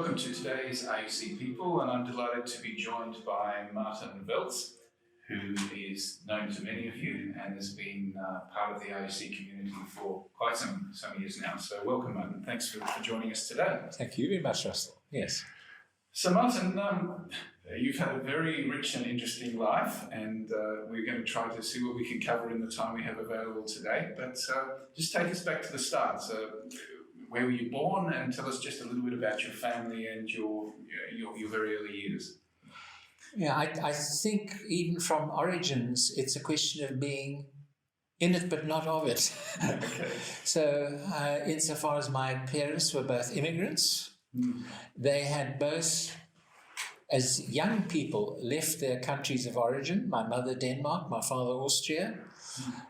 Welcome to today's AUC People, and I'm delighted to be joined by Martin Welz, who is known to many of you and has been part of the AUC community for quite some years now. So welcome, Martin. Thanks for joining us today. Thank you very much, Russell. Yes. So Martin, you've had a very rich and interesting life, and we're going to try to see what we can cover in the time we have available today. But just take us back to the start. So, where were you born, and tell us just a little bit about your family and your very early years. Yeah, I think even from origins, it's a question of being in it but not of it. Okay. So insofar as my parents were both immigrants, they had both, as young people, left their countries of origin. My mother Denmark, my father Austria,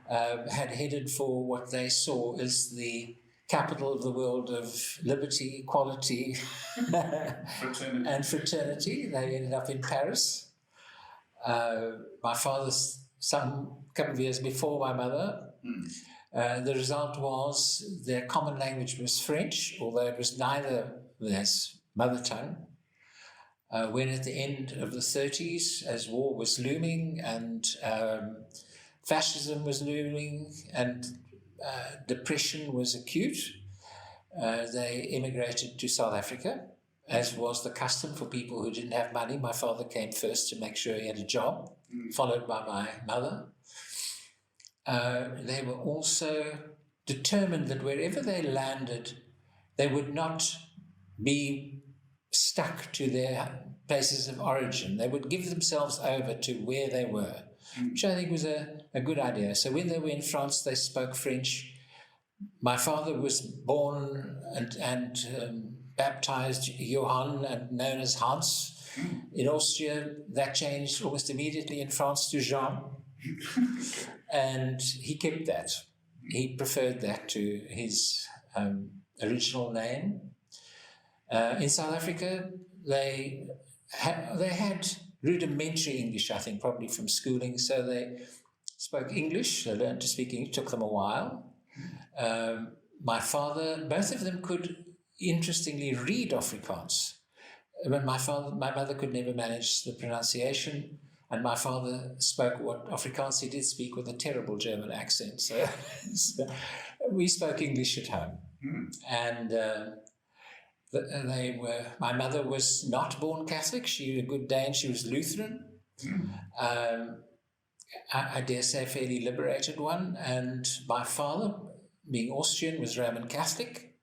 had headed for what they saw as the capital of the world of liberty, equality, and fraternity. They ended up in Paris. My father, couple of years before my mother. The result was their common language was French, although it was neither their mother tongue. When at the end of the 30s, as war was looming and fascism was looming and depression was acute, they immigrated to South Africa, as was the custom for people who didn't have money. My father came first to make sure he had a job, followed by my mother. They were also determined that wherever they landed, they would not be stuck to their places of origin. They would give themselves over to where they were, which I think was a good idea. So when they were in France, they spoke French. My father was born and baptized Johann and known as Hans. In Austria, that changed almost immediately in France to Jean. And he kept that. He preferred that to his original name. In South Africa, they had rudimentary English, I think, probably from schooling. So they spoke English. They learned to speak English. It took them a while. My father, both of them could, interestingly, read Afrikaans. But my mother could never manage the pronunciation, and my father spoke what Afrikaans he did speak with a terrible German accent. So we spoke English at home. And my mother was not born Catholic. She was a good Dane. She was Lutheran. I dare say a fairly liberated one. And my father, being Austrian, was Roman Catholic.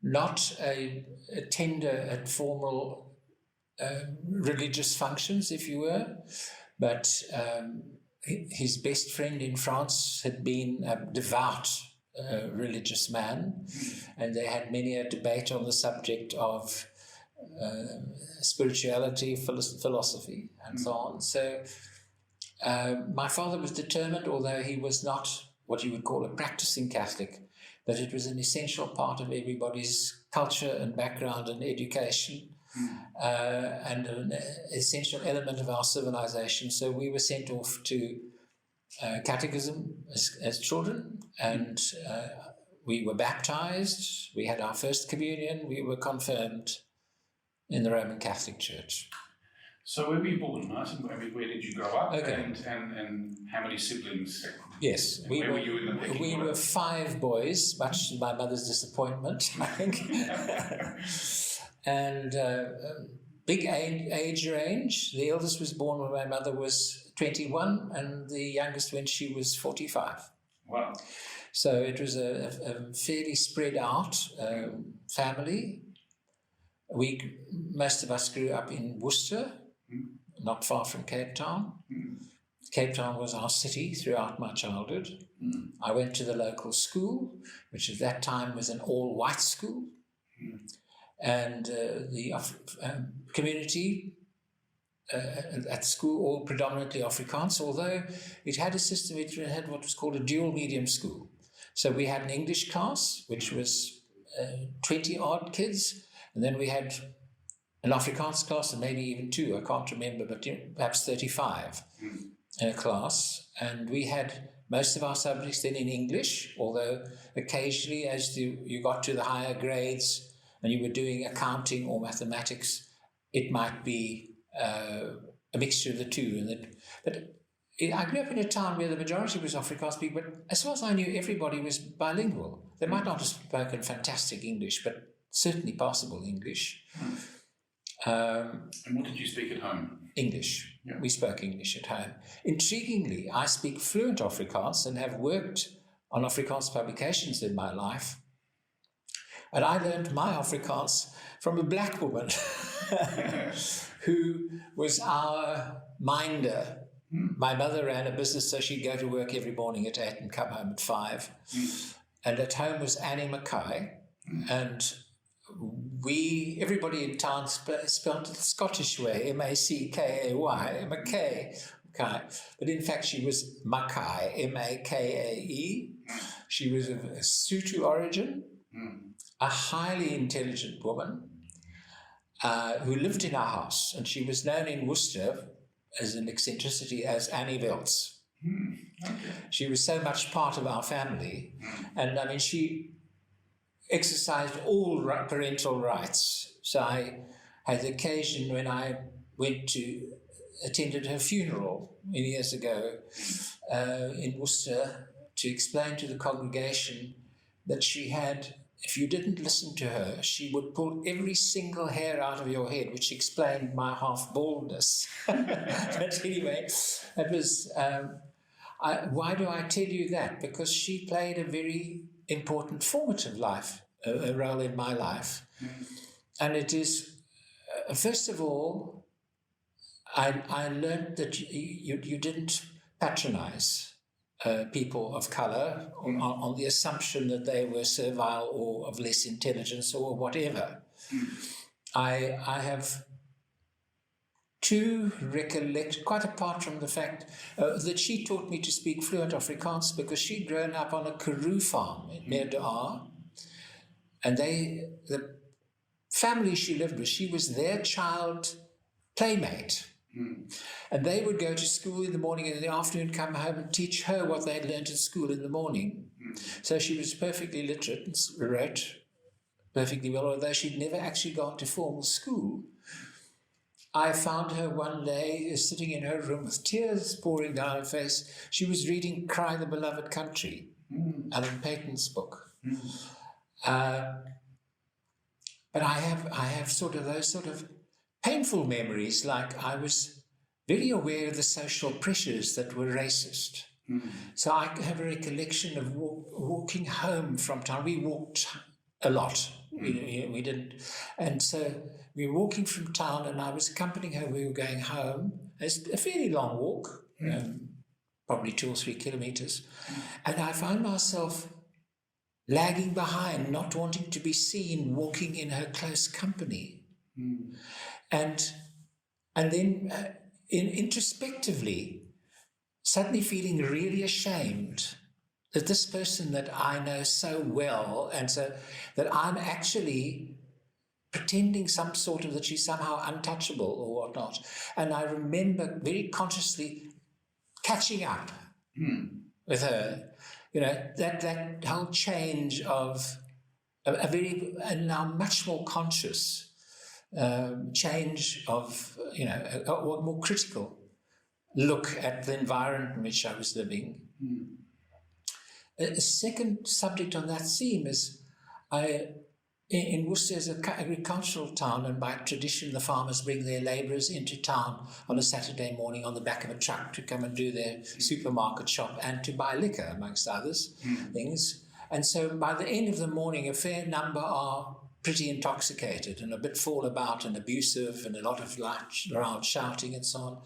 Not a tender at formal religious functions, if you were, but his best friend in France had been a devout religious man, and they had many a debate on the subject of spirituality, philosophy, and so on. So my father was determined, although he was not what you would call a practicing Catholic, that it was an essential part of everybody's culture and background and education, and an essential element of our civilization. So we were sent off to catechism as children, and we were baptized, we had our first communion, we were confirmed in the Roman Catholic Church. So where were you born, Martin? Where did you grow up? Okay. And how many siblings? Yes, where were you in the pecking we order? were 5 boys, much to my mother's disappointment, I think. And big age range. The eldest was born when my mother was 21, and the youngest when she was 45. Wow. So it was a fairly spread out family. Most of us grew up in Worcester, not far from Cape Town. Cape Town was our city throughout my childhood. I went to the local school, which at that time was an all-white school. And the community at school, all predominantly Afrikaans, although it had a system, it had what was called a dual medium school. So we had an English class, which was 20-odd kids, and then we had an Afrikaans class, and maybe even 2, I can't remember, but perhaps 35 in a class. And we had most of our subjects then in English, although occasionally as you got to the higher grades, and you were doing accounting or mathematics, it might be a mixture of the two. But I grew up in a town where the majority was Afrikaans speaking, but as far as I knew, everybody was bilingual. They might not have spoken fantastic English, but certainly passable English. And what did you speak at home? English. Yeah. We spoke English at home. Intriguingly, I speak fluent Afrikaans and have worked on Afrikaans publications in my life. And I learned my Afrikaans from a black woman who was our minder. My mother ran a business, so she'd go to work every morning at 8 and come home at 5. And at home was Annie Mackay. And everybody in town spelled it the Scottish way, M-A-C-K-A-Y, Mackay. But in fact, she was Mackay, M-A-K-A-E. She was of a Sotho origin, a highly intelligent woman who lived in our house. And she was known in Worcester as an eccentricity as Annie Welz. Okay. She was so much part of our family. And I mean, she exercised all parental rights. So I had the occasion when I attended her funeral many years ago in Worcester to explain to the congregation that she had, if you didn't listen to her, she would pull every single hair out of your head, which explained my half-baldness. But anyway, that was... why do I tell you that? Because she played a very important formative a role in my life. And it is, first of all, I learned that you didn't patronize people of color on the assumption that they were servile or of less intelligence or whatever. I have to recollect, quite apart from the fact that she taught me to speak fluent Afrikaans because she'd grown up on a Karoo farm near De Aar. And the family she lived with, she was their child playmate. And they would go to school in the morning and in the afternoon come home and teach her what they'd learned at school in the morning. So she was perfectly literate and wrote perfectly well, although she'd never actually gone to formal school. I found her one day sitting in her room with tears pouring down her face. She was reading Cry the Beloved Country, Alan Paton's book. But I have sort of those sort of painful memories, like I was very aware of the social pressures that were racist. So I have a recollection of walking home from town. We walked a lot. We didn't. And so we were walking from town and I was accompanying her. We were going home. It's a fairly long walk, probably 2 or 3 kilometers. And I found myself lagging behind, not wanting to be seen, walking in her close company. And then introspectively, suddenly feeling really ashamed that this person that I know so well, and so that I'm actually pretending some sort of that she's somehow untouchable or whatnot. And I remember very consciously catching up with her. You know, that whole change of a now much more conscious change of, a more critical look at the environment in which I was living. A second subject on that theme is in Worcester is an agricultural town, and by tradition the farmers bring their labourers into town on a Saturday morning on the back of a truck to come and do their supermarket shop and to buy liquor, amongst others things. And so by the end of the morning, a fair number are pretty intoxicated and a bit fall about and abusive and a lot of loud shouting and so on.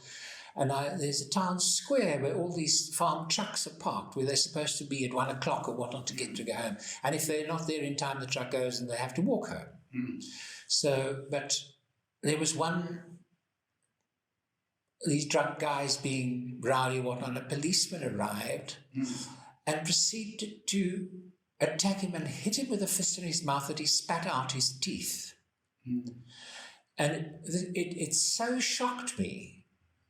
And there's a town square where all these farm trucks are parked, where they're supposed to be at 1 o'clock or whatnot to go home. And if they're not there in time, the truck goes and they have to walk home. So, but there was these drunk guys being rowdy and whatnot. A policeman arrived and proceeded to attack him and hit him with a fist in his mouth that he spat out his teeth. And it so shocked me,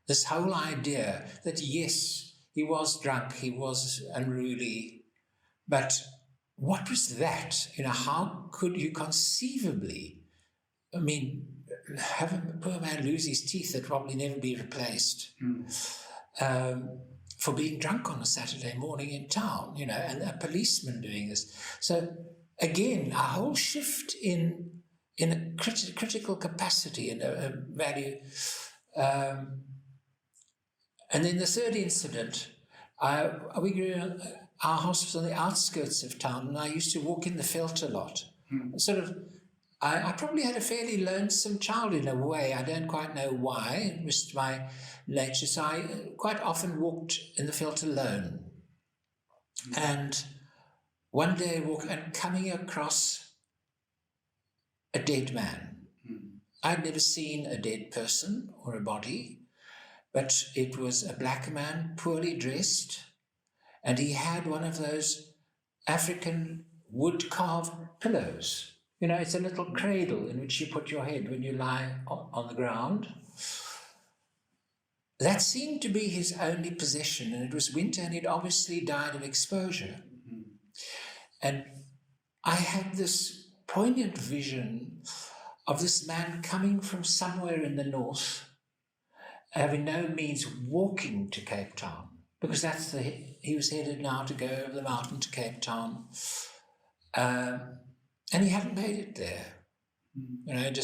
this whole idea that, yes, he was drunk, he was unruly, but what was that? How could you conceivably, have a poor man lose his teeth that probably never be replaced for being drunk on a Saturday morning in town, and a policeman doing this. So again, a whole shift in a critical capacity and a value. And then the third incident, our house was on the outskirts of town, and I used to walk in the veld a lot. I probably had a fairly lonesome child in a way. I don't quite know why. It was my nature. So I quite often walked in the veld alone. And one day coming across a dead man. I'd never seen a dead person or a body, but it was a black man, poorly dressed, and he had one of those African wood-carved pillows. It's a little cradle in which you put your head when you lie on the ground. That seemed to be his only possession, and it was winter, and he'd obviously died of exposure. And I had this poignant vision of this man coming from somewhere in the north, having no means walking to Cape Town, because he was headed now to go over the mountain to Cape Town. And he hadn't made it there, and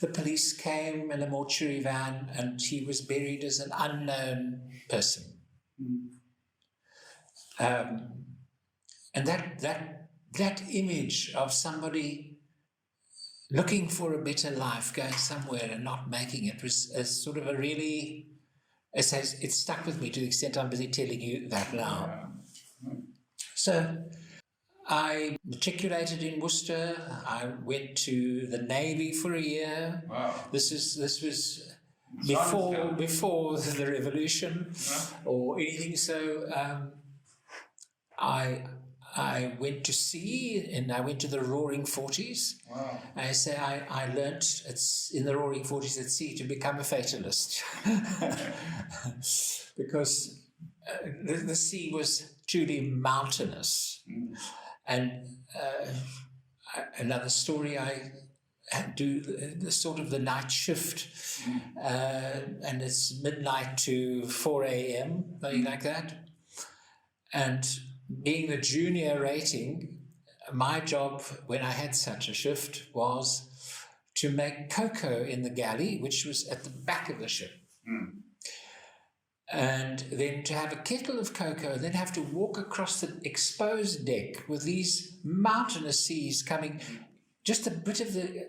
the police came in a mortuary van, and he was buried as an unknown person. And that image of somebody looking for a better life, going somewhere and not making it, was a sort of it stuck with me to the extent I'm busy telling you that now. So I matriculated in Worcester. I went to the Navy for a year. Wow. This was before the revolution or anything. So I went to sea, and I went to the Roaring Forties. Wow. I say I learnt in the Roaring Forties at sea to become a fatalist because the sea was truly mountainous. And another story, I do the night shift, and it's midnight to 4 a.m., something like that. And being the junior rating, my job when I had such a shift was to make cocoa in the galley, which was at the back of the ship. And then to have a kettle of cocoa, and then have to walk across the exposed deck with these mountainous seas coming, just a bit of the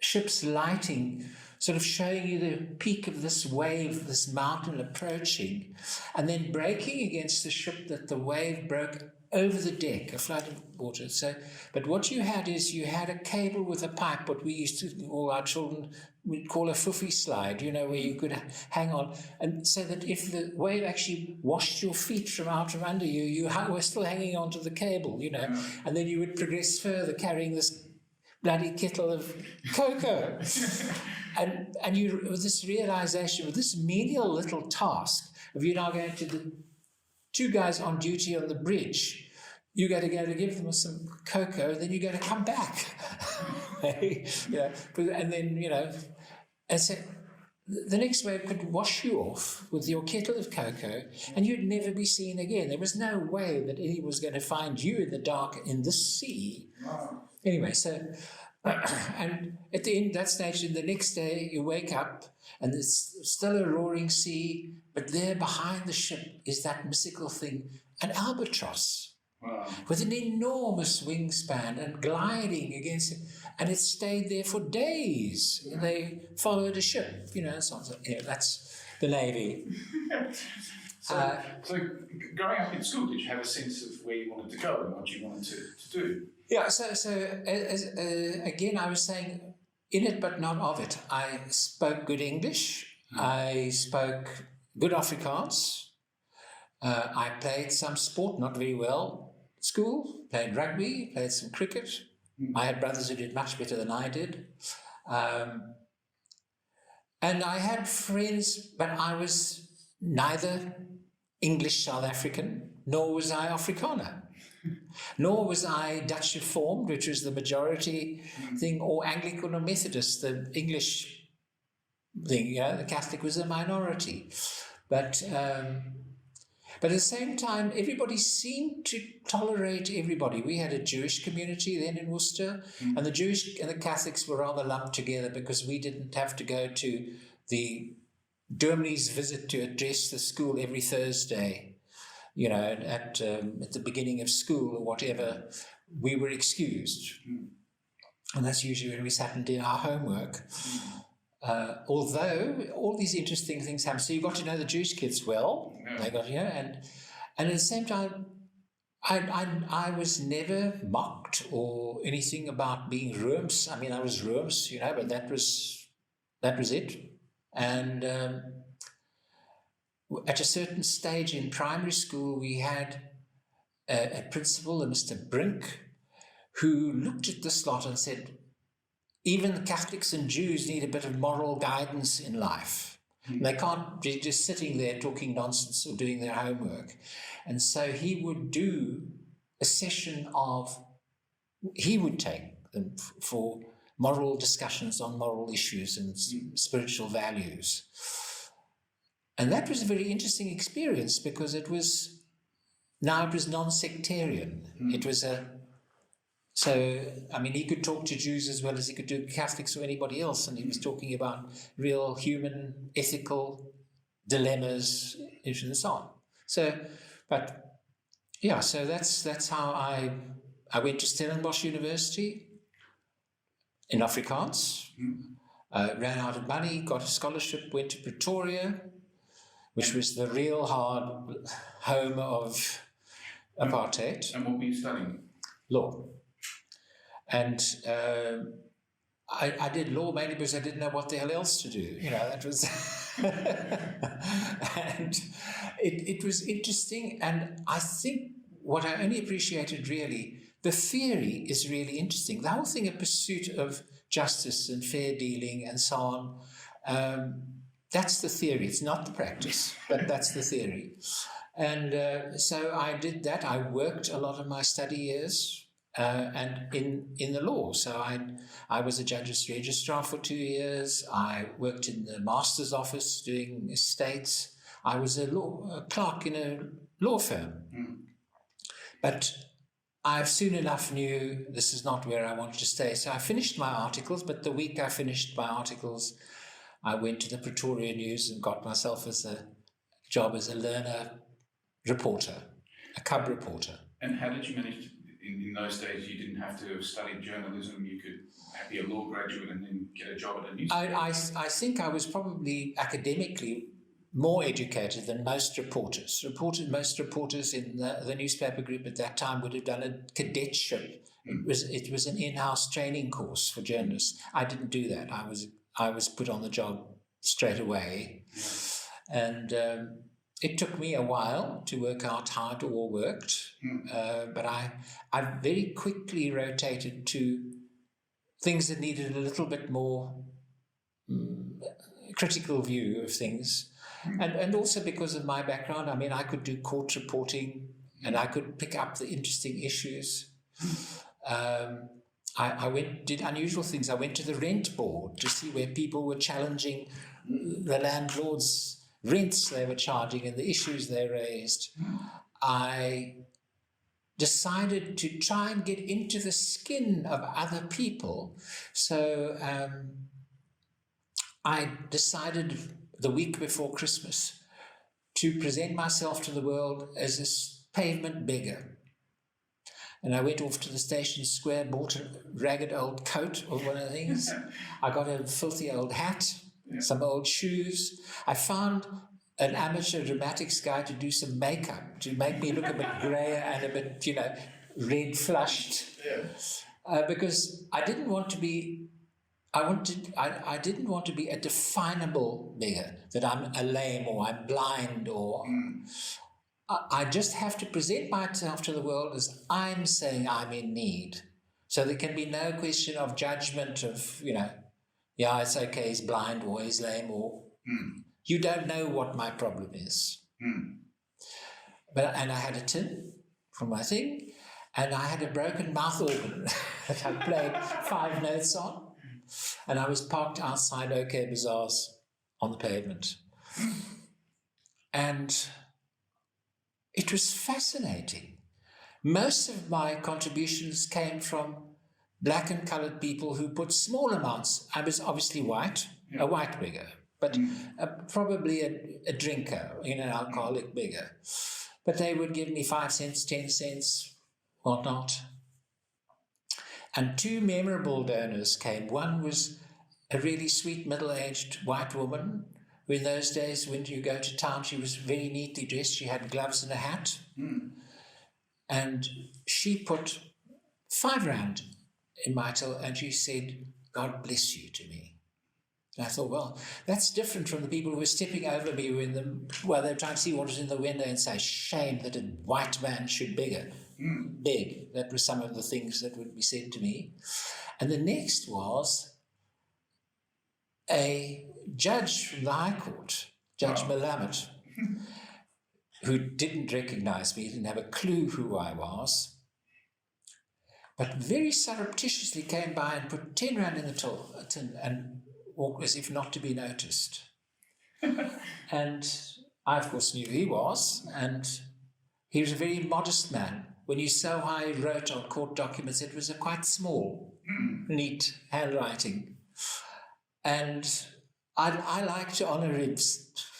ship's lighting sort of showing you the peak of this wave, this mountain approaching, and then breaking against the ship that the wave broke over the deck, a flood of water. So, but what you had is you had a cable with a pipe, what we used to, all our children would call a foofy slide, where you could hang on, and so that if the wave actually washed your feet from out from under you, you were still hanging onto the cable, and then you would progress further carrying this bloody kettle of cocoa. and you, with this realization, with this menial little task of you now going to the two guys on duty on the bridge, you got to go to give them some cocoa, then you got to come back. And then, and so the next wave could wash you off with your kettle of cocoa, and you'd never be seen again. There was no way that anyone was going to find you in the dark in this sea. Wow. Anyway, so, and at the end, that's nature. The next day, you wake up, and there's still a roaring sea, but there behind the ship is that mystical thing, an albatross. Wow. With an enormous wingspan and gliding against it. And it stayed there for days. Yeah. They followed a ship, and so on. So, that's the Navy. So growing up in school, did you have a sense of where you wanted to go and what you wanted to do? Yeah, again, I was saying, in it but not of it. I spoke good English. I spoke good Afrikaans. I played some sport, not very well. School, played rugby, played some cricket. I had brothers who did much better than I did. And I had friends, but I was neither English South African, nor was I Afrikaner. Nor was I Dutch Reformed, which was the majority thing, or Anglican or Methodist, the English thing. The Catholic was a minority. But at the same time, everybody seemed to tolerate everybody. We had a Jewish community then in Worcester, and the Jewish and the Catholics were rather lumped together because we didn't have to go to the Dominie's visit to address the school every Thursday, at the beginning of school or whatever. We were excused. And that's usually when we sat and did our homework. Although all these interesting things happen. So you got to know the Jewish kids well. Yeah. They got, and at the same time, I was never mocked or anything about being Rooms. I mean, I was Rooms, but that was it. And at a certain stage in primary school, we had a principal, a Mr. Brink, who looked at this lot and said, even the Catholics and Jews need a bit of moral guidance in life. They can't be just sitting there talking nonsense or doing their homework. And so he would do a session he would take them for moral discussions on moral issues and spiritual values. And that was a very interesting experience because it was non-sectarian. It was he could talk to Jews as well as he could do Catholics or anybody else, and he was talking about real human ethical dilemmas and so on. So that's how I went to Stellenbosch University in Afrikaans, ran out of money, got a scholarship, went to Pretoria, which was the real hard home of apartheid. And what were you studying? Law. And I did law mainly because I didn't know what the hell else to do. That was... and it was interesting. And I think what I only appreciated really, the theory is really interesting. The whole thing, a pursuit of justice and fair dealing and so on, that's the theory. It's not the practice, but that's the theory. And so I did that. I worked a lot of my study years and in the law. So I was a judge's registrar for 2 years. I worked in the master's office doing estates. I was a clerk in a law firm. But I soon enough knew this is not where I wanted to stay. So I finished my articles, but the week I finished my articles, I went to the Pretoria News and got myself a job as a learner reporter, a cub reporter. And how did you manage in those days? You didn't have to have studied journalism. You could be a law graduate and then get a job at a newspaper. I think I was probably academically more educated than most reporters. Most reporters in the newspaper group at that time would have done a cadetship. It was an in-house training course for journalists. I didn't do that. I was put on the job straight away. Yeah. And it took me a while to work out how it all worked. But I very quickly rotated to things that needed a little bit more critical view of things. And also because of my background, I mean, I could do court reporting and I could pick up the interesting issues. I did unusual things. I went to the rent board to see where people were challenging the landlords' rents they were charging and the issues they raised. I decided to try and get into the skin of other people. So I decided the week before Christmas to present myself to the world as a pavement beggar. And I went off to the station square, bought a ragged old coat or one of the things. I got a filthy old hat, some old shoes. I found an amateur dramatics guy to do some makeup, to make me look a bit grayer and a bit, red flushed. Because I didn't want to be... I didn't want to be a definable beggar, that I'm a lame or I'm blind or... I just have to present myself to the world as I'm saying I'm in need. So there can be no question of judgment of, it's okay, he's blind or he's lame or... You don't know what my problem is. And I had a tin from my thing, And I had a broken mouth organ that I played 5 notes on. And I was parked outside OK Bazaars on the pavement. And it was fascinating. Most of my contributions came from black and coloured people who put small amounts. I was obviously white, a white beggar, but probably a drinker, an alcoholic beggar. But they would give me 5 cents, 10 cents, whatnot. And 2 memorable donors came. One was a really sweet middle-aged white woman who in those days, when you go to town, she was very neatly dressed. She had gloves and a hat. And she put 5 rand in my till, and she said, "God bless you," to me. And I thought, well, that's different from the people who were stepping over me they were trying to see what was in the window and say, "Shame that a white man should beg." That was some of the things that would be said to me. And the next was a judge from the High Court, Judge Malamet, who didn't recognize me, didn't have a clue who I was, but very surreptitiously came by and put 10 rand in the till and walked as if not to be noticed. And I, of course, knew who he was, and he was a very modest man. When you saw how he wrote on court documents, it was a quite small, neat handwriting. And I like to honour him,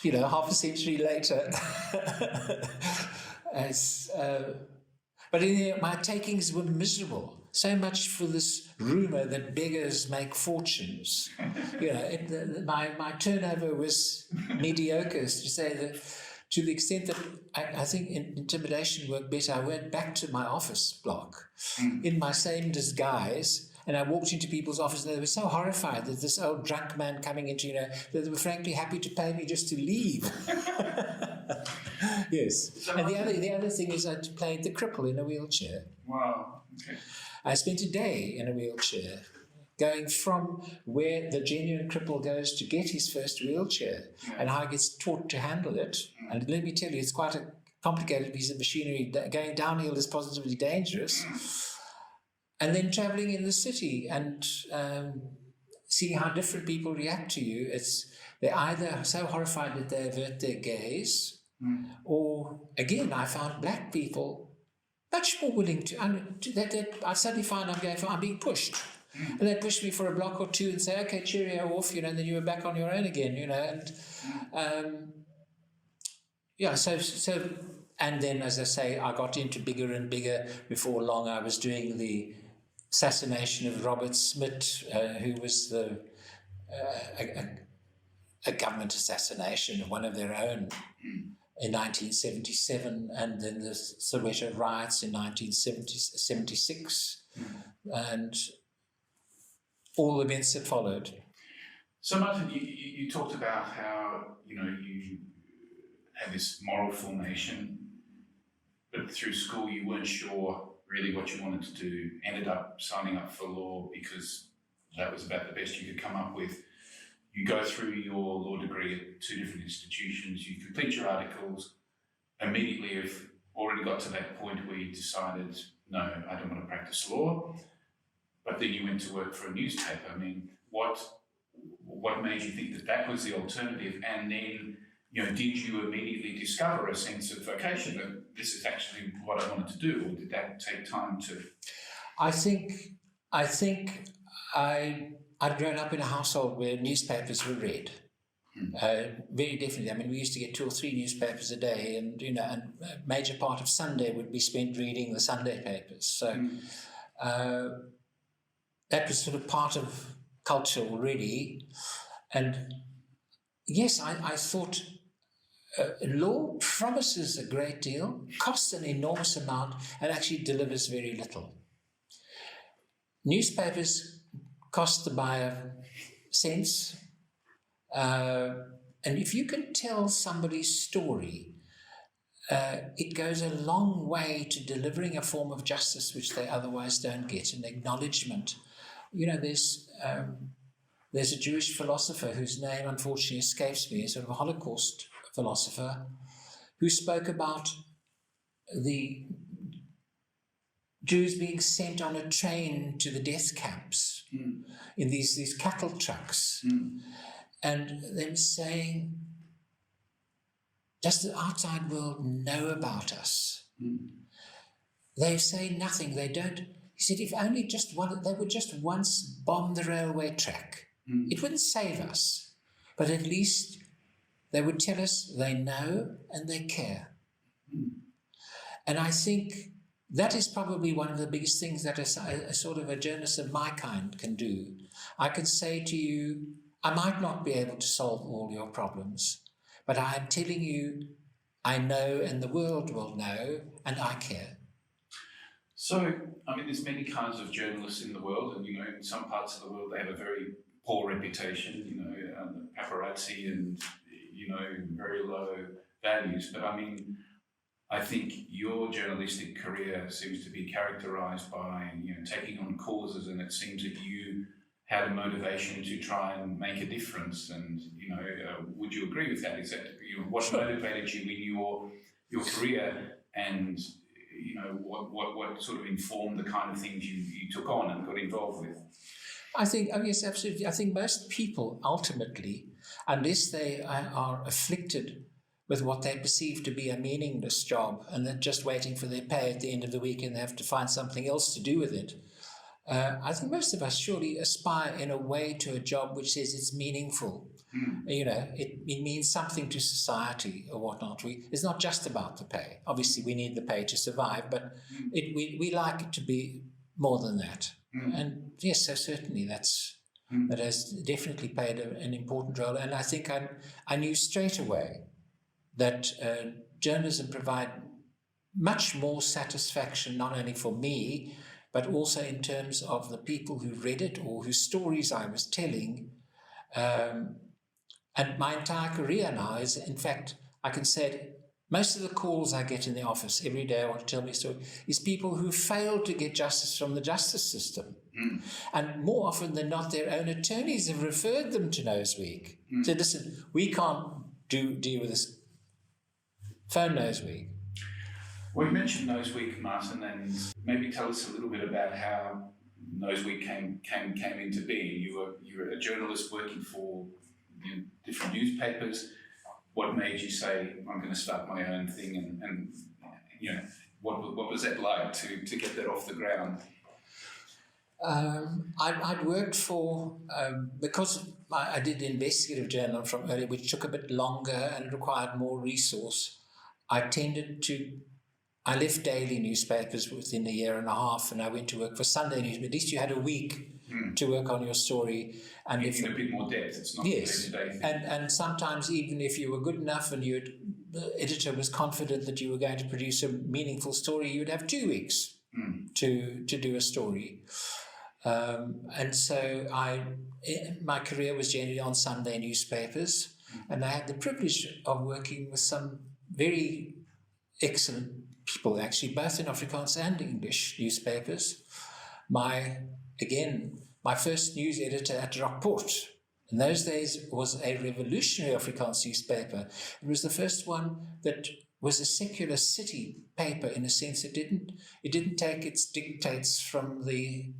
half a century later. But my takings were miserable. So much for this rumour that beggars make fortunes. My turnover was mediocre, to say that. To the extent that I think intimidation worked better, I went back to my office block in my same disguise, and I walked into people's offices, and they were so horrified that this old drunk man coming into, that they were frankly happy to pay me just to leave. Yes. And the other thing is I played the cripple in a wheelchair. Wow. Okay. I spent a day in a wheelchair, going from where the genuine cripple goes to get his first wheelchair and how he gets taught to handle it. And let me tell you, it's quite a complicated piece of machinery. Going downhill is positively dangerous. And then travelling in the city and seeing how different people react to you. They're either so horrified that they avert their gaze, or, again, I found black people much more willing to I suddenly find I'm being pushed. And they'd push me for a block or two and say, "Okay, cheerio, off," and then you were back on your own again, and then, as I say, I got into bigger and bigger. Before long, I was doing the assassination of Robert Smith, who was a government assassination of one of their own in 1977, and then the Soweto riots in 1976, and all the events that followed. So, Martin, you talked about how, you had this moral formation, but through school you weren't sure really what you wanted to do, ended up signing up for law because that was about the best you could come up with. You go through your law degree at 2 different institutions, you complete your articles, immediately have already got to that point where you decided, no, I don't want to practice law. But then you went to work for a newspaper. I mean, what made you think that was the alternative? And then, did you immediately discover a sense of vocation that this is actually what I wanted to do, or did that take time to? I think I'd grown up in a household where newspapers were read. Very definitely. I mean, we used to get 2 or 3 newspapers a day, and and a major part of Sunday would be spent reading the Sunday papers. So. That was sort of part of culture already. And yes, I thought law promises a great deal, costs an enormous amount, and actually delivers very little. Newspapers cost the buyer cents. And if you can tell somebody's story, it goes a long way to delivering a form of justice which they otherwise don't get, an acknowledgement. There's a Jewish philosopher whose name unfortunately escapes me, sort of a Holocaust philosopher, who spoke about the Jews being sent on a train to the death camps in these cattle trucks, and them saying, does the outside world know about us? They say nothing. They don't. He said, if only they would just once bomb the railway track, it wouldn't save us, but at least they would tell us they know and they care. And I think that is probably one of the biggest things that a sort of a journalist of my kind can do. I can say to you, I might not be able to solve all your problems, but I am telling you, I know and the world will know, and I care. So, I mean, there's many kinds of journalists in the world, and, in some parts of the world they have a very poor reputation, paparazzi and, very low values. But I mean, I think your journalistic career seems to be characterised by, taking on causes, and it seems that you had a motivation to try and make a difference. And, would you agree with that? Is that what motivated you in your career, and what sort of informed the kind of things you took on and got involved with? I think, yes, absolutely. I think most people ultimately, unless they are afflicted with what they perceive to be a meaningless job and they're just waiting for their pay at the end of the week and they have to find something else to do with it, I think most of us surely aspire in a way to a job which says it's meaningful. It means something to society or whatnot. It's not just about the pay. Obviously, we need the pay to survive, but we like it to be more than that. And yes, so certainly that has definitely played an important role. And I think I knew straight away that journalism provide much more satisfaction, not only for me, but also in terms of the people who read it or whose stories I was telling. And my entire career now is, in fact, I can say it, most of the calls I get in the office every day, I want to tell me a story, is people who failed to get justice from the justice system. And more often than not, their own attorneys have referred them to Noseweek. So listen, we can't deal with this. Phone Noseweek. Well, you mentioned Noseweek, Martin, and maybe tell us a little bit about how Noseweek came into being. You were a journalist working for different newspapers. What made you say, I'm going to start my own thing, and what was that like to get that off the ground? I'd worked for, because I did investigative journalism from earlier, which took a bit longer and required more resource. I left daily newspapers within a year and a half, and I went to work for Sunday newspapers. At least you had a week to work on your story. And in a bit more depth, it's not yes, a day-to-day thing. And sometimes even if you were good enough and the editor was confident that you were going to produce a meaningful story, you'd have 2 weeks to do a story. And so my career was generally on Sunday newspapers, and I had the privilege of working with some very excellent people, actually, both in Afrikaans and English newspapers. My first news editor at Rapport, in those days, was a revolutionary Afrikaans newspaper. It was the first one that was a secular city paper, in a sense. It didn't take its dictates from the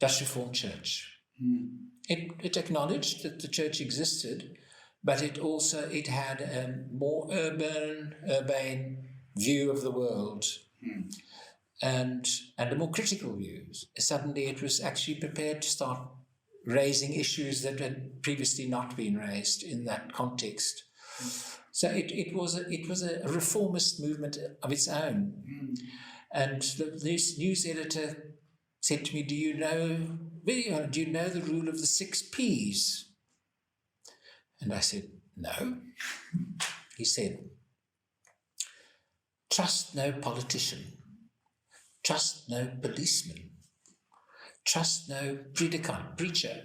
Dutch Reformed Church. It acknowledged that the church existed, but it had a more urbane view of the world and a more critical view. Suddenly it was actually prepared to start raising issues that had previously not been raised in that context. So it was a reformist movement of its own. And this news editor said to me, do you know the rule of the 6 Ps? And I said, no. He said, trust no politician, trust no policeman, trust no preacher,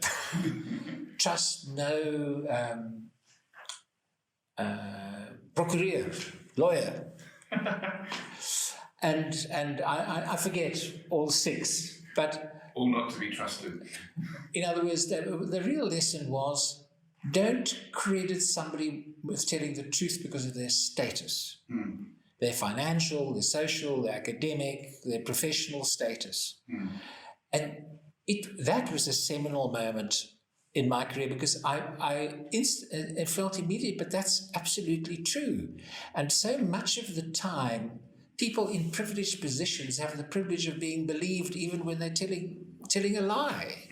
trust no procureur, lawyer. and I forget all 6, but... All not to be trusted. In other words, the real lesson was, don't credit somebody with telling the truth because of their status. their financial, their social, their academic, their professional status. And that was a seminal moment in my career, because I felt immediate, but that's absolutely true. And so much of the time, people in privileged positions have the privilege of being believed even when they're telling a lie.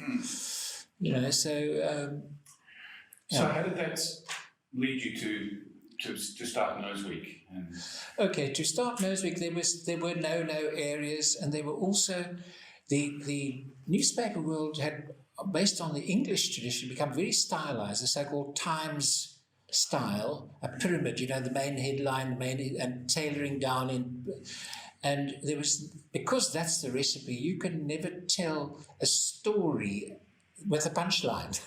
So how did that lead you to start Noseweek? Okay, to start Noseweek, there were no areas, and there were also the newspaper world had, based on the English tradition, become very stylized, the so-called Times style, a pyramid, the main headline, and tailoring down in. And there was, because that's the recipe, you can never tell a story with a punchline,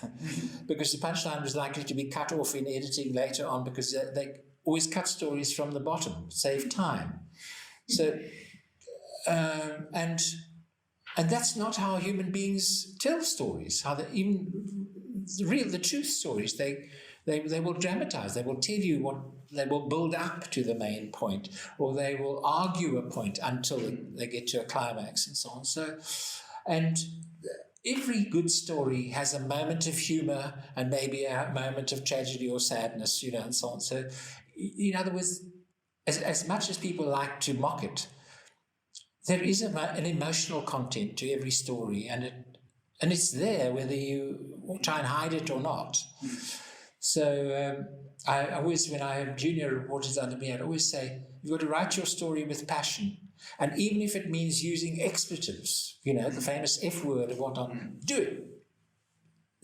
because the punchline was likely to be cut off in editing later on, because they always cut stories from the bottom, save time. So, and that's not how human beings tell stories. Even the truth stories, they will dramatize. They will tell you they will build up to the main point, or they will argue a point until they get to a climax, and so on. So, and every good story has a moment of humor and maybe a moment of tragedy or sadness, and so on. So, in other words, as much as people like to mock it, there is an emotional content to every story, and it's there whether you try and hide it or not. So I always, when I have junior reporters under me, I'd always say, you've got to write your story with passion. And even if it means using expletives, the famous F word and whatnot, do it.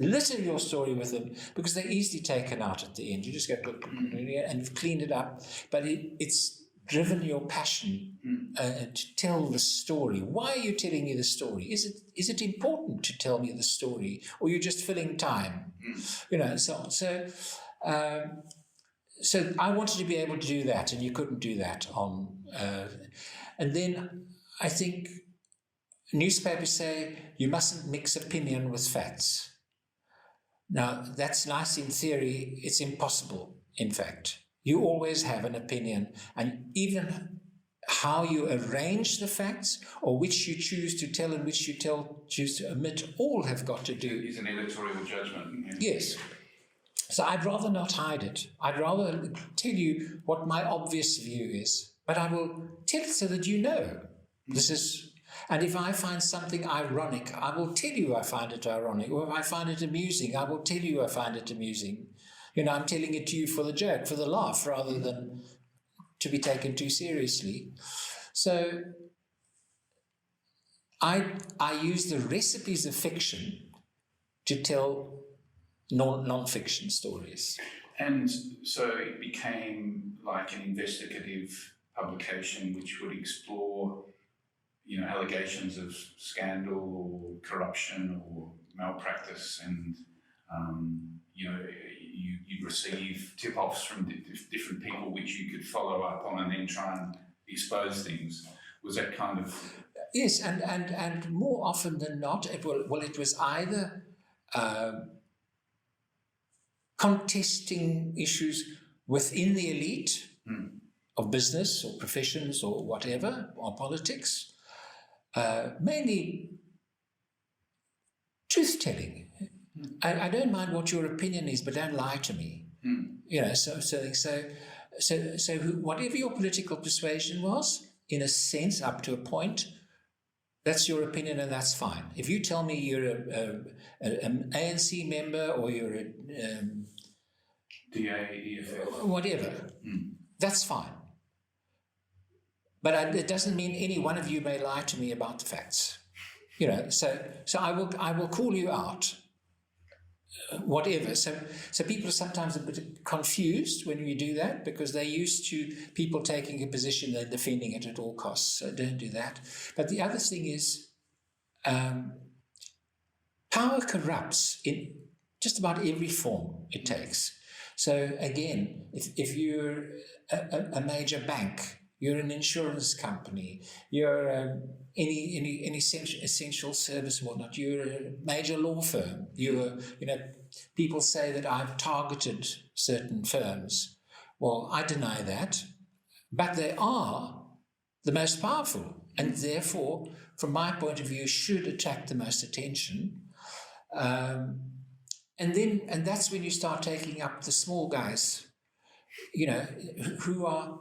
Litter your story with them, because they're easily taken out at the end. You just go, and you've cleaned it up. But it's driven your passion to tell the story. Why are you telling me the story? Is it important to tell me the story, or you're just filling time? So on. So I wanted to be able to do that, and you couldn't do that on. And then I think newspapers say you mustn't mix opinion with facts. Now, that's nice in theory. It's impossible, in fact. You always have an opinion, and even how you arrange the facts, or which you choose to tell and which you choose to omit, all have got to do. It's an editorial judgment. Yes. So I'd rather not hide it. I'd rather tell you what my obvious view is, but I will tell it so that you know. This is, and if I find something ironic, I will tell you I find it ironic, or if I find it amusing, I will tell you I find it amusing. I'm telling it to you for the joke, for the laugh, rather than to be taken too seriously. So I use the recipes of fiction to tell non-fiction stories. And so it became like an investigative publication which would explore, allegations of scandal or corruption or malpractice, and you'd receive tip-offs from different people which you could follow up on and then try and expose things. Was that kind of... Yes, and more often than not, it was either contesting issues within the elite of business or professions or whatever, or politics, mainly truth-telling. I don't mind what your opinion is, but don't lie to me. So whatever your political persuasion was, in a sense, up to a point, that's your opinion, and that's fine. If you tell me you're an ANC member, or you're a DA, EFF, whatever, that's fine. But it doesn't mean any one of you may lie to me about the facts. So I will call you out. Whatever. So people are sometimes a bit confused when you do that, because they're used to people taking a position and defending it at all costs. So don't do that. But the other thing is, power corrupts in just about every form it takes. So again, if you're a major bank, you're an insurance company, you're any essential service or whatnot, you're a major law firm, people say that I've targeted certain firms. Well, I deny that. but they are the most powerful, and therefore, from my point of view, should attract the most attention. And that's when you start taking up the small guys, who are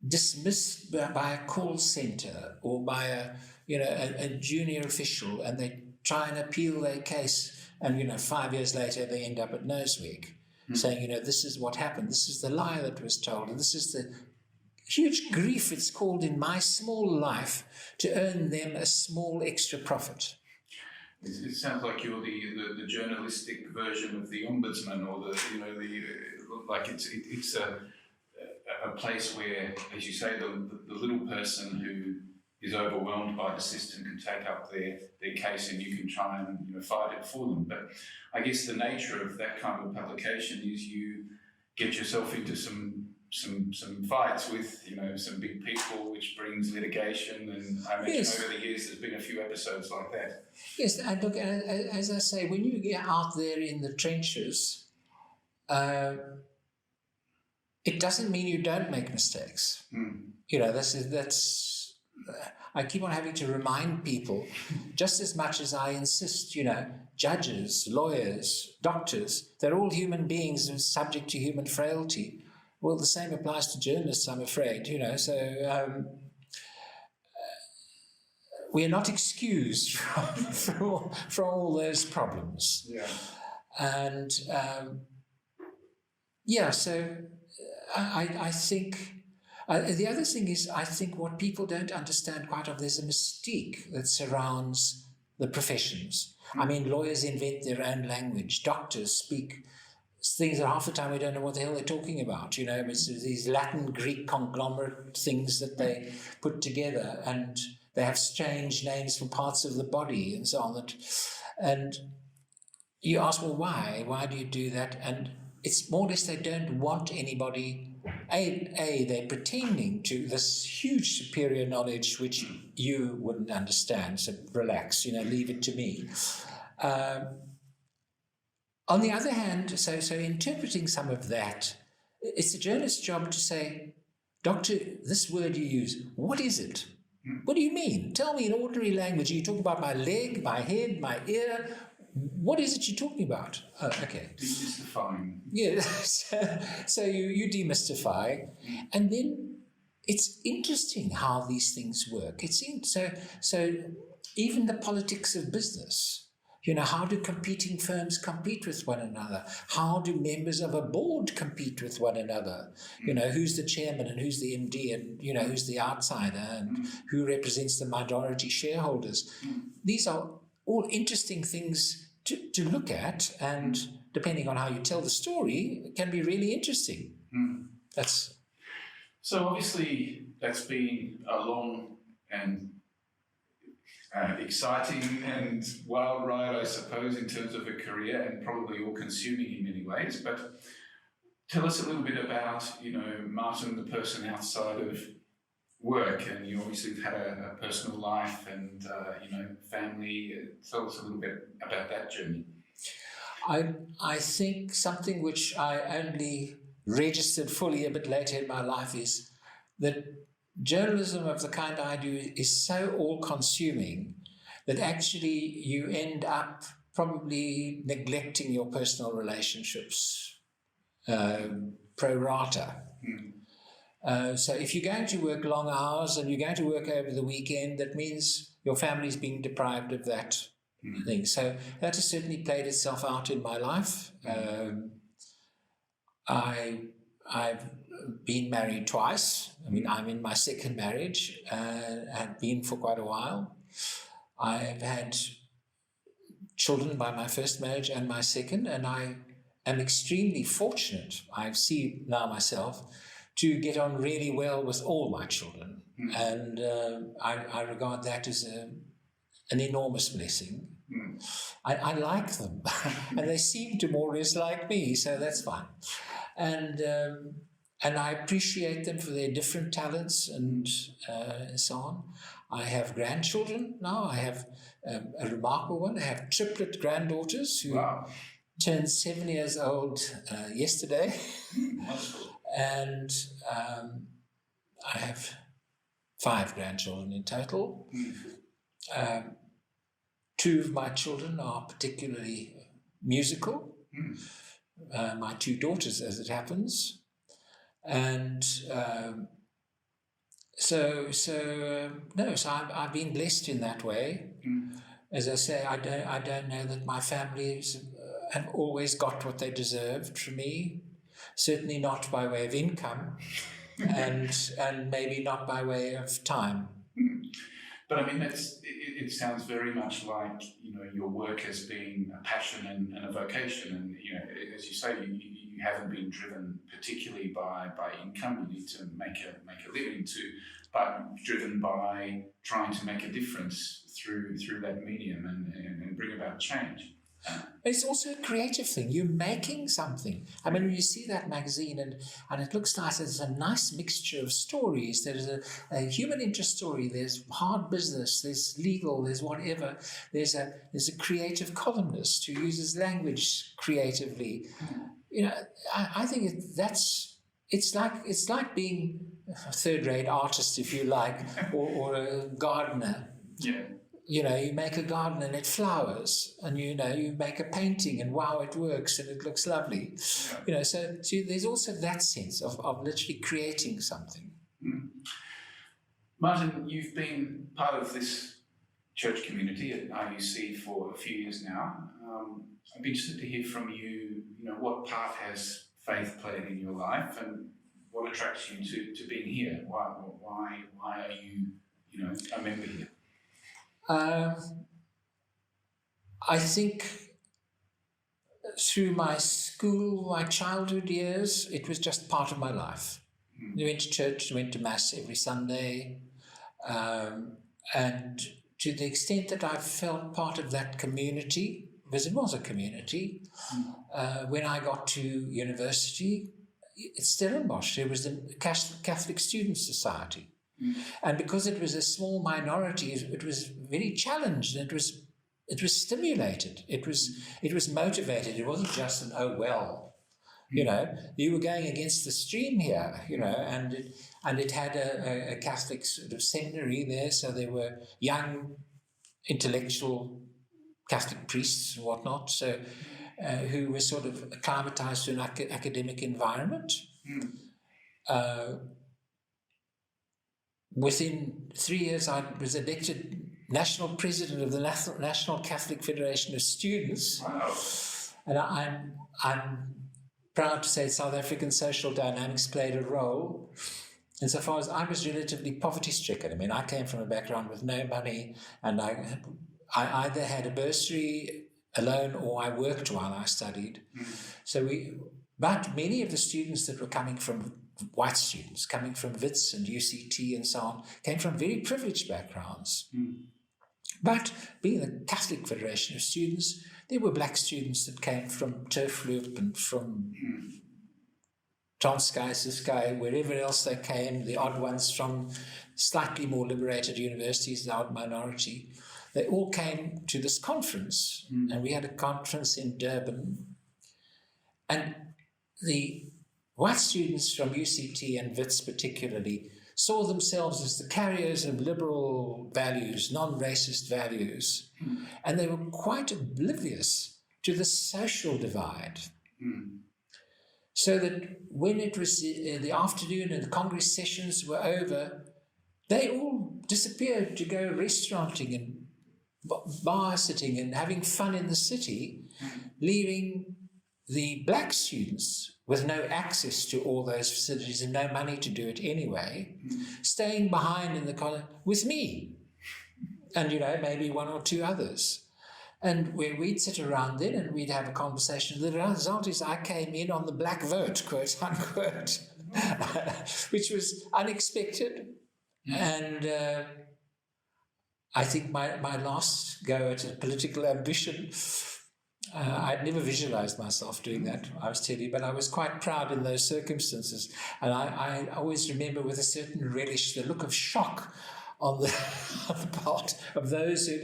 dismissed by a call center or by a junior official, and they try and appeal their case, and 5 years later they end up at Noseweg, saying, this is what happened, this is the lie that was told, and this is the huge grief it's called in my small life to earn them a small extra profit. It sounds like you're the journalistic version of the ombudsman, or it's a place where, as you say, the little person who is overwhelmed by the system can take up their case, and you can try and fight it for them. But I guess the nature of that kind of publication is you get yourself into some fights with some big people, which brings litigation, and I imagine over the years there's been a few episodes like that. Yes, and look, as I say, when you get out there in the trenches, it doesn't mean you don't make mistakes. That's I keep on having to remind people, just as much as I insist, judges, lawyers, doctors, they're all human beings and subject to human frailty. Well, the same applies to journalists, I'm afraid, so we're not excused from all those problems. Yeah. And, so I think... the other thing is, I think what people don't understand quite often, there's a mystique that surrounds the professions. I mean, lawyers invent their own language. Doctors speak things that half the time we don't know what the hell they're talking about. It's these Latin, Greek conglomerate things that they put together, and they have strange names for parts of the body and so on. And you ask, well, why? Why do you do that? And it's more or less they don't want anybody... they're pretending to this huge superior knowledge which you wouldn't understand, so relax, leave it to me. On the other hand, so interpreting some of that, it's the journalist's job to say, Doctor, this word you use, what is it? What do you mean? Tell me in ordinary language. Are you talking about my leg, my head, my ear? What is it you're talking about? Oh, okay. Demystifying. Yeah, so you demystify, and then it's interesting how these things work. So even the politics of business, how do competing firms compete with one another? How do members of a board compete with one another? Who's the chairman and who's the MD, and who's the outsider, and who represents the minority shareholders? These are all interesting things to look at, and depending on how you tell the story, it can be really interesting. So obviously that's been a long and exciting and wild ride, I suppose, in terms of a career, and probably all-consuming in many ways. But tell us a little bit about, Martin, the person outside of work, and you obviously have had a personal life and family. Tell us a little bit about that journey. I think something which I only registered fully a bit later in my life is that journalism of the kind I do is so all-consuming that actually you end up probably neglecting your personal relationships pro rata. So if you're going to work long hours and you're going to work over the weekend, that means your family's being deprived of that thing. So that has certainly played itself out in my life. I've been married twice. I mean, I'm in my second marriage, had been for quite a while. I've had children by my first marriage and my second, and I am extremely fortunate, I see now myself, to get on really well with all my children. And I regard that as an enormous blessing. I like them, and they seem to more or less like me, so that's fine. And I appreciate them for their different talents and so on. I have grandchildren now. I have a remarkable one. I have triplet granddaughters who turned 7 years old yesterday. And I have 5 grandchildren in total. Mm. 2 of my children are particularly musical. My 2 daughters, as it happens. And so I've been blessed in that way. As I say, I don't know that my families have always got what they deserved from me. Certainly not by way of income, and maybe not by way of time. But I mean, it sounds very much like, you know, your work has been a passion and a vocation, and, you know, as you say, you haven't been driven particularly by income. You need to make a living but driven by trying to make a difference through that medium and bring about change. It's also a creative thing. You're making something. I mean, when you see that magazine and it looks like there's a nice mixture of stories. There's a human interest story. There's hard business. There's legal. There's whatever. There's a creative columnist who uses language creatively. You know, I think it's like being a third-rate artist, if you like, or a gardener. Yeah. You know, you make a garden and it flowers, and, you know, you make a painting and wow, it works and it looks lovely. Yeah. You know, so there's also that sense of literally creating something. Martin, you've been part of this church community at RUC for a few years now. I'd be interested to hear from you, you know, what part has faith played in your life and what attracts you to being here? Why are you, you know, a member here? I think through my childhood years, it was just part of my life. We went to church, we went to Mass every Sunday, and to the extent that I felt part of that community, because it was a community, when I got to university, at Stellenbosch, there was the Catholic Student Society. And because it was a small minority, it was very challenged. It was stimulated. It was motivated. It wasn't just an oh well, you know. You were going against the stream here, you know, and it had a Catholic sort of seminary there, so there were young intellectual Catholic priests and whatnot, so who were sort of acclimatized to an academic environment. Within 3 years, I was elected national president of the National Catholic Federation of Students. Wow. And I'm proud to say South African social dynamics played a role. Insofar as I was relatively poverty-stricken. I mean, I came from a background with no money, and I either had a bursary alone or I worked while I studied. But many of the students that were coming from white students coming from Wits and UCT and so on came from very privileged backgrounds. But being the Catholic Federation of Students, there were black students that came from Turfloop and from Transkei, Ciskei, wherever else they came, the odd ones from slightly more liberated universities, the odd minority. They all came to this conference, and we had a conference in Durban. And the white students from UCT and Wits particularly saw themselves as the carriers of liberal values, non-racist values, and they were quite oblivious to the social divide. So that when it was the afternoon and the Congress sessions were over, they all disappeared to go restauranting and bar sitting and having fun in the city, leaving the black students with no access to all those facilities and no money to do it anyway, staying behind in the college with me and, you know, maybe 1 or 2 others. And where we'd sit around then and we'd have a conversation. The result is I came in on the black vote, quote unquote, which was unexpected. And I think my last go at a political ambition, I'd never visualized myself doing that, I was telling you, but I was quite proud in those circumstances. And I always remember with a certain relish the look of shock on the part of those who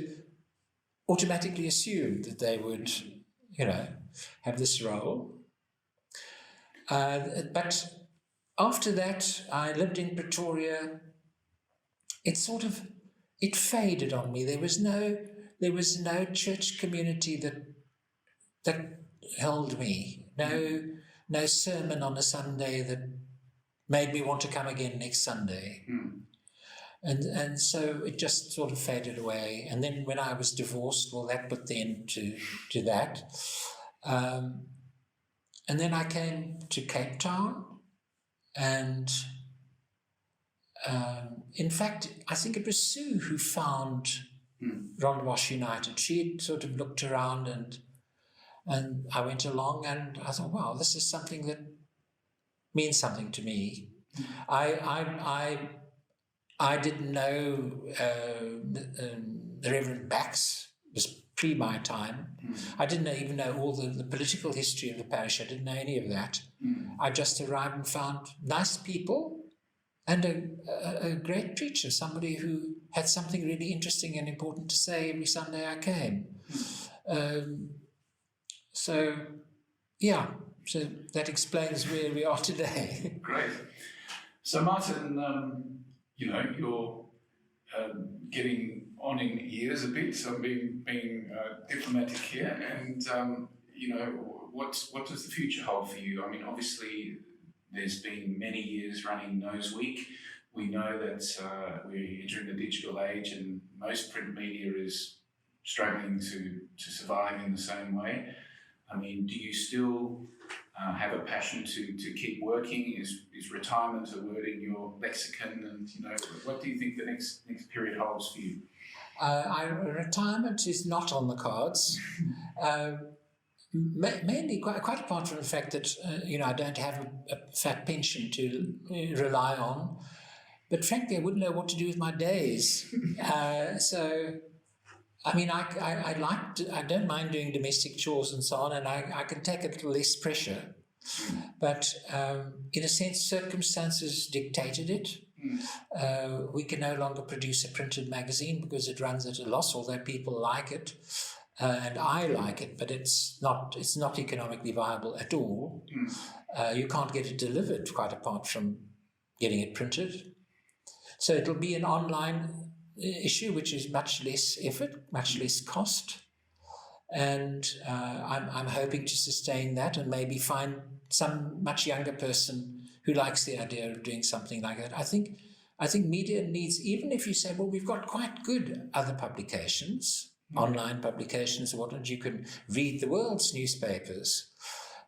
automatically assumed that they would, you know, have this role. But after that, I lived in Pretoria. It faded on me. There was no church community that held me. No sermon on a Sunday that made me want to come again next Sunday. And so it just sort of faded away. And then when I was divorced, well, that put the end to that. And then I came to Cape Town, and in fact, I think it was Sue who found Rondebosch United. She had sort of looked around, and I went along, and I thought, wow, this is something that means something to me. I didn't know the Reverend Bax. It was pre my time. I didn't even know all the political history of the parish. I didn't know any of that. I just arrived and found nice people and a great preacher, somebody who had something really interesting and important to say every Sunday I came. So that explains where we are today. Great. So Martin, you're getting on in years a bit, so being diplomatic here, and what does the future hold for you? I mean, obviously, there's been many years running Nose Week. We know that we're entering the digital age, and most print media is struggling to survive in the same way. I mean, do you still have a passion to keep working? Is retirement a word in your lexicon? And what do you think the next period holds for you? Retirement is not on the cards. Mainly, quite apart from the fact that I don't have a fat pension to rely on, but frankly, I wouldn't know what to do with my days. So, I mean, I don't mind doing domestic chores and so on, and I can take a little less pressure. But in a sense, circumstances dictated it. We can no longer produce a printed magazine because it runs at a loss, although people like it. And I like it, but it's not economically viable at all. You can't get it delivered, quite apart from getting it printed. So it'll be an online issue, which is much less effort, much less cost. And I'm hoping to sustain that and maybe find some much younger person who likes the idea of doing something like that. I think media needs, even if you say, well, we've got quite good other publications, online publications, whatnot, you can read the world's newspapers,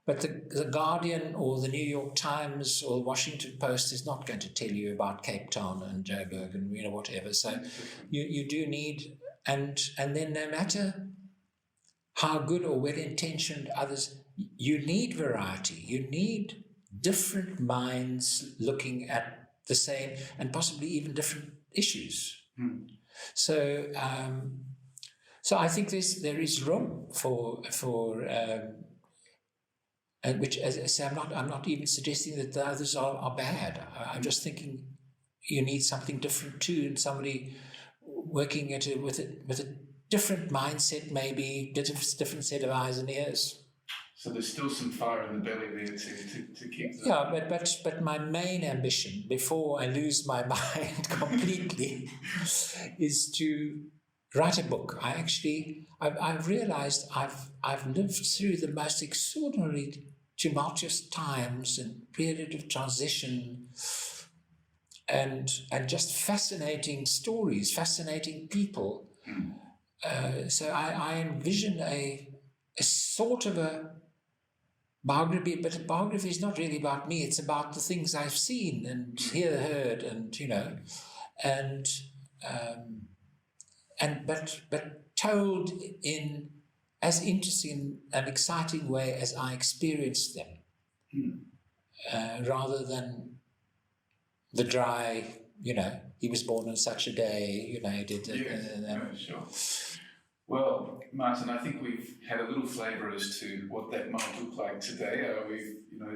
but the Guardian or the New York Times or the Washington Post is not going to tell you about Cape Town and Joburg and whatever. So you do need, and then no matter how good or well-intentioned others, you need variety. You need different minds looking at the same and possibly even different issues. So I think there is room for which, as I say, I'm not even suggesting that the others are bad. I'm just thinking you need something different too, and somebody working at it with a different mindset, maybe different set of eyes and ears. So there's still some fire in the belly there to keep. Yeah, but my main ambition, before I lose my mind completely, is to write a book. I've realized I've lived through the most extraordinarily tumultuous times and period of transition, and just fascinating stories, fascinating people. So I envision a sort of a biography, but a biography is not really about me. It's about the things I've seen and heard, but told in as interesting and exciting way as I experienced them, rather than the dry, he was born on such a day, he did it. Sure. Well, Martin, I think we've had a little flavour as to what that might look like today.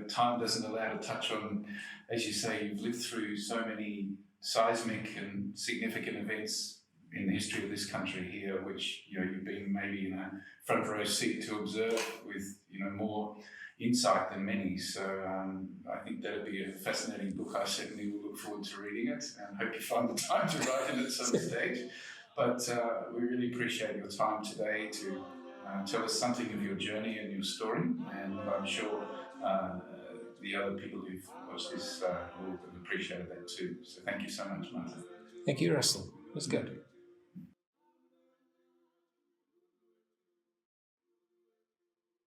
Time doesn't allow to touch on, as you say, you've lived through so many seismic and significant events in the history of this country here, which you've been maybe in a front row seat to observe with more insight than many. So I think that'll be a fascinating book. I certainly will look forward to reading it and hope you find the time to write it at some stage. But we really appreciate your time today to tell us something of your journey and your story. And I'm sure the other people who've watched this will have appreciated that too. So thank you so much, Martin. Thank you, Russell. It was good.